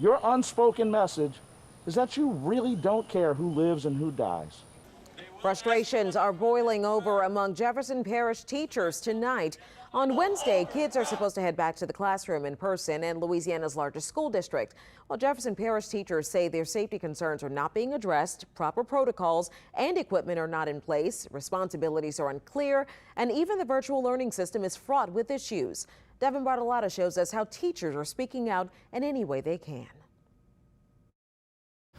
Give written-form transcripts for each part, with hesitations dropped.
Your unspoken message is that you really don't care who lives and who dies. Frustrations are boiling over among Jefferson Parish teachers tonight. On Wednesday, kids are supposed to head back to the classroom in person in Louisiana's largest school district. While Jefferson Parish teachers say their safety concerns are not being addressed, proper protocols and equipment are not in place, responsibilities are unclear, and even the virtual learning system is fraught with issues. Devin Bartolotta shows us how teachers are speaking out in any way they can.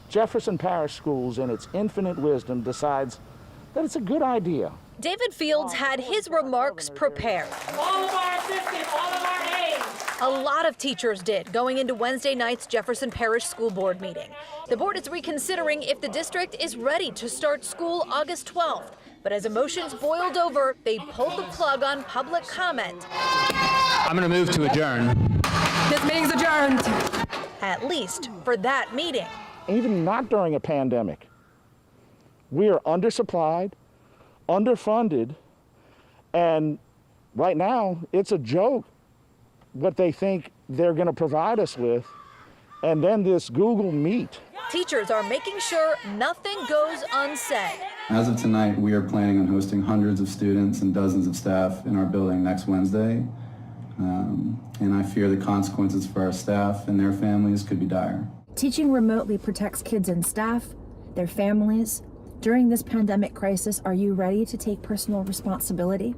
Jefferson Parish Schools, in its infinite wisdom, decides that it's a good idea. David Fields had his remarks prepared. All of our assistants, all of our aides. A lot of teachers did going into Wednesday night's Jefferson Parish School Board meeting. The board is reconsidering if the district is ready to start school August 12th. But as emotions boiled over, they pulled the plug on public comment. I'm going to move to adjourn. This meeting's adjourned. At least for that meeting. Even not during a pandemic. We are undersupplied, underfunded, and right now it's a joke what they think they're going to provide us with, and then this Google Meet. Teachers are making sure nothing goes unsaid. As of tonight, we are planning on hosting hundreds of students and dozens of staff in our building next Wednesday, and I fear the consequences for our staff and their families could be dire. Teaching remotely protects kids and staff, their families. During this pandemic crisis, are you ready to take personal responsibility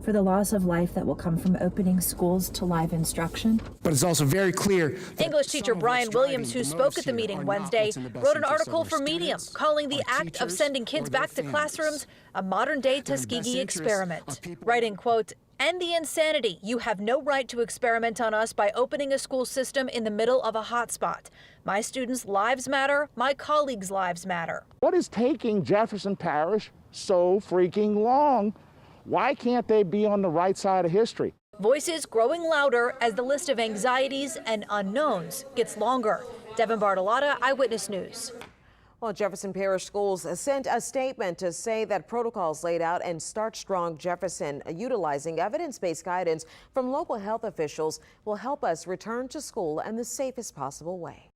for the loss of life that will come from opening schools to live instruction? But it's also very clear. English teacher Brian Williams, who spoke at the meeting Wednesday, wrote an article for Medium calling the act of sending kids back to classrooms a modern-day Tuskegee experiment. Writing, quote, "End the insanity. You have no right to experiment on us by opening a school system in the middle of a hotspot. My students' lives matter. My colleagues' lives matter." What is taking Jefferson Parish so freaking long? Why can't they be on the right side of history? Voices growing louder as the list of anxieties and unknowns gets longer. Devin Bartolotta, Eyewitness News. Well, Jefferson Parish Schools sent a statement to say that protocols laid out and Start Strong Jefferson, utilizing evidence-based guidance from local health officials, will help us return to school in the safest possible way.